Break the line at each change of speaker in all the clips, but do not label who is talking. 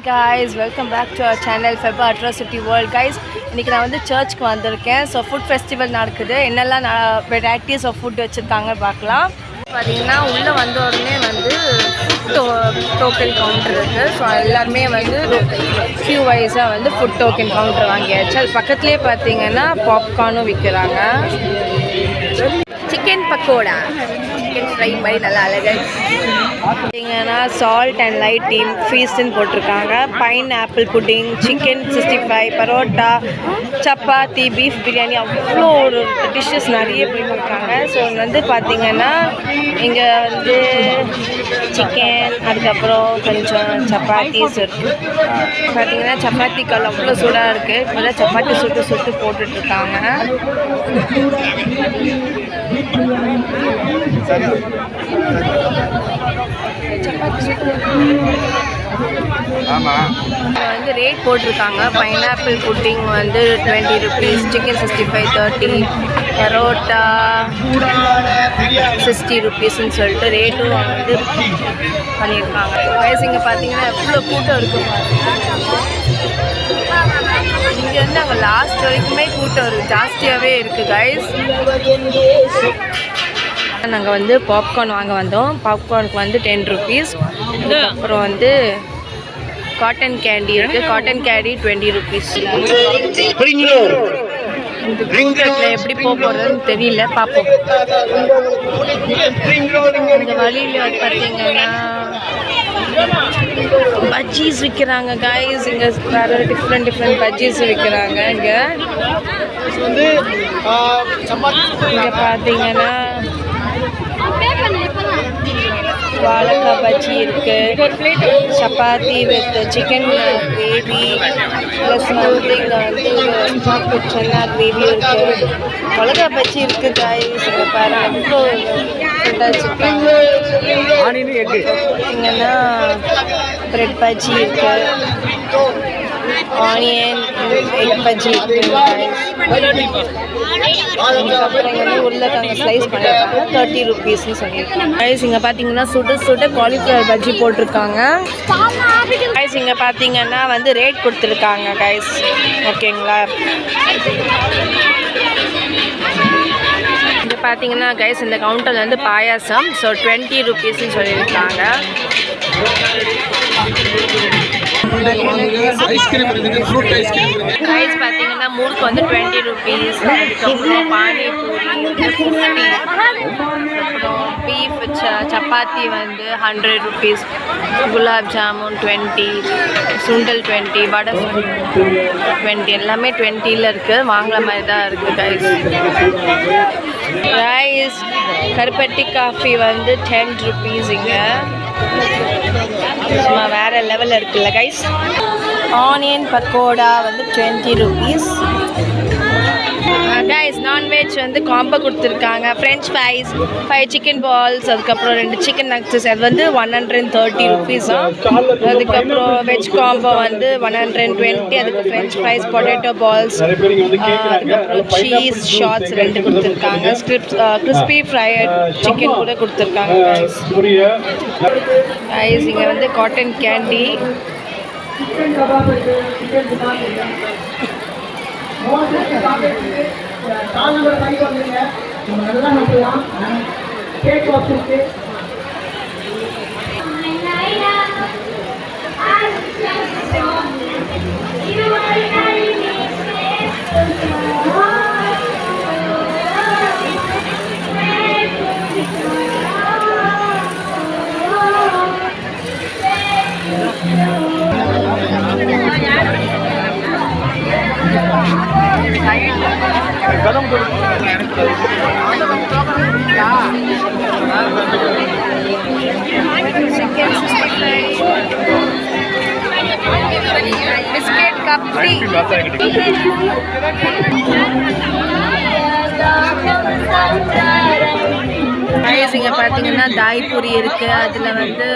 guys, welcome back to our channel Feba Atrocity World. Guys, இன்னைக்கு நான் வந்து சர்ச்சுக்கு வந்திருக்கேன். ஸோ ஃபுட் ஃபெஸ்டிவல் நடக்குது. என்னெல்லாம் வெரைட்டிஸ் ஆஃப் ஃபுட் வச்சுருக்காங்க பார்க்கலாம். பார்த்தீங்கன்னா உள்ளே வந்த உடனே வந்து ஃபுட் டோக்கன் கவுண்டர் இருக்குது. ஸோ எல்லாருமே வந்து ஃபியூ வைஸாக வந்து ஃபுட் டோக்கன் கவுண்டர் வாங்கியாச்சு. அது பக்கத்துலேயே பார்த்தீங்கன்னா பாப்கார்னும் விற்கிறாங்க. சிக்கன் பக்கோடா, சிக்கன் ஃப்ரை மாதிரி நல்லா அழகாக பார்த்தீங்கன்னா சால்ட் அண்ட் லைட் டீ ஃபீஸ்ட்னு போட்டிருக்காங்க. Pineapple pudding, chicken 65, parotta, chapati, beef biryani, அவ்வளோ ஒரு டிஷ்ஷஸ் நிறைய போயிருக்காங்க. ஸோ வந்து பார்த்திங்கன்னா இங்கே வந்து சிக்கன், அதுக்கப்புறம் கொஞ்சம் சப்பாத்திஸ் இருக்குது. பார்த்திங்கன்னா சப்பாத்தி கல் அவ்வளோ சூடாக இருக்குது. இப்போ தான் சப்பாத்தி சுட்டு போட்டுட்ருக்காங்க. வந்து ரேட் போட்டிருக்காங்க. பைனாப்பிள் புட்டிங் வந்து 20 rupees, சிக்கன் 65 30, பரோட்டா 60 rupeesன்னு சொல்லிட்டு ரேட்டும் வந்து பண்ணியிருக்காங்க. வயசு இங்கே பார்த்தீங்கன்னா எவ்வளோ கூட்டம் இருக்கும். இங்கே வந்து அங்கே லாஸ்ட் வரைக்குமே கூட்டம் இருக்குது, ஜாஸ்தியாகவே இருக்குது கைஸ். நாங்கள் வந்து பாப்கார்ன் வாங்க வந்தோம். பாப்கார்னுக்கு வந்து 10 rupees. அப்புறம் வந்து காட்டன் கேண்டி இருக்குது. Cotton candy 20 rupees. இந்த கூட்டத்தில் எப்படி போகிறதுன்னு தெரியல, பார்ப்போம். இந்த வழியில் பார்த்தீங்கன்னா பஜ்ஜீஸ் விற்கிறாங்க கைஸ். இங்கே வேறு டிஃப்ரெண்ட் பஜ்ஜீஸ் விற்கிறாங்க. இங்கே பார்த்தீங்கன்னா வாழைக்காய் பஜ்ஜி இருக்குது, chapati with chicken gravy, plus வந்து இங்கே வந்து சென்னா கிரேவி இருக்குது, மிளகா பஜ்ஜி இருக்குது கைஸ். இங்கே பாருங்கள் எவ்வளோ வச்சுருக்காங்க. இங்கன்னா பிரெட் பஜ்ஜி இருக்குது, ஆனியன் எக் பஜ்ஜி இருக்குது. அதுக்கப்புறம் இங்கே வந்து உருளைக்கிழங்கு ஸ்லைஸ் பண்ணியிருக்காங்க, 30 rupeesன்னு சொல்லியிருக்காங்க. கைஸ் இங்கே பார்த்தீங்கன்னா சுட காலிஃப்ளவர் பஜ்ஜி போட்டிருக்காங்க. கைஸ் இங்கே பார்த்தீங்கன்னா வந்து ரேட் கொடுத்துருக்காங்க கைஸ், ஓகேங்களா. இங்கே பார்த்தீங்கன்னா கைஸ் இந்த கவுண்டரில் வந்து பாயாசம், ஸோ 20 rupeesன்னு சொல்லியிருக்காங்க. ரைஸ் பார்த்தீங்கன்னா முறுக்கு வந்து 20 rupees. அதுக்கப்புறம் பானிபூரி 50, அப்புறம் பீஃப் சப்பாத்தி வந்து 100 rupees, குலாப் ஜாமுன் 20, சுண்டல் 20, வடை 20, எல்லாமே 20ல் இருக்குது. வாங்குற மாதிரி தான் இருக்குது கைஸ். ரைஸ் கருப்பட்டி காஃபி வந்து 10 rupees. இங்கே சும்மா வேறு லெவலில் இருக்குல்ல கைஸ். ஆனியன் பக்கோடா வந்து 20 rupees. கைஸ் நான்வெஜ் வந்து காம்போ கொடுத்துருக்காங்க. ஃப்ரெஞ்ச் ஃப்ரைஸ், 5 சிக்கன் பால்ஸ், அதுக்கப்புறம் 2 சிக்கன் நக்ஸஸ், அது வந்து 130 rupees. அதுக்கப்புறம் வெஜ் காம்போ வந்து 120. அதுக்கு ஃப்ரெஞ்ச் ஃப்ரைஸ், பொட்டேட்டோ பால்ஸ், அதுக்கப்புறம் சீஸ் ஷார்ட்ஸ் 2 கொடுத்துருக்காங்க. கிறிஸ்பி ஃப்ரைட் சிக்கன் கூட கொடுத்துருக்காங்க கைஸ். கைஸ் இங்கே வந்து cotton candy, chicken 65, biscuit cup 3. Guys இங்கே பார்த்தீங்கன்னா தாய் பூரி இருக்குது. அதில் வந்து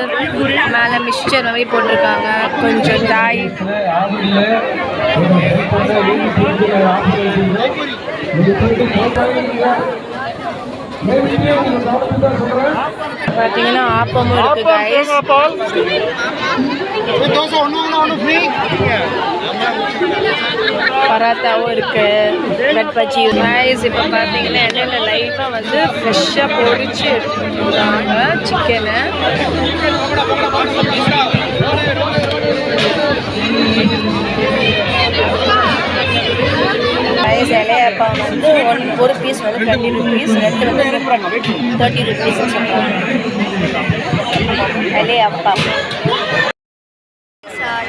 மேலே மிக்சர் மாதிரி போட்டிருக்காங்க, கொஞ்சம் தாய். பார்த்தீங்கன்னா ஆப்பமும் இருக்குது கைஸ். பராத்தாவும் இருக்குது, பிரெட் பஜ்ஜி. ரைஸ் இப்போ பார்த்தீங்கன்னா இடையில லைவாக வந்து ஃப்ரெஷ்ஷாக பொரிச்சு எடுத்துருக்காங்க சிக்கனை. ரைஸ் இலையப்பா வந்து ஒரு பீஸ் வந்து 20 rupees, ரெண்டு வந்து 30 rupees சொல்கிறாங்க இலையப்பா.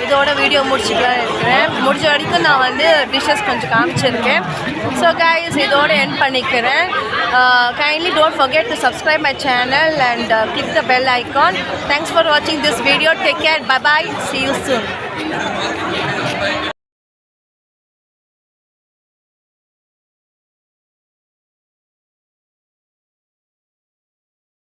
இதோட வீடியோ முடிச்சுக்கலாம் இருக்கிறேன். முடிஞ்ச வரைக்கும் நான் வந்து டிஷ்ஷஸ் கொஞ்சம் காமிச்சிருக்கேன். ஸோ கைஸ் இதோட எண்ட் பண்ணிக்கிறேன். Kindly don't forget to subscribe my channel and click the bell icon. Thanks for watching this video. Take care. Bye bye. See you soon.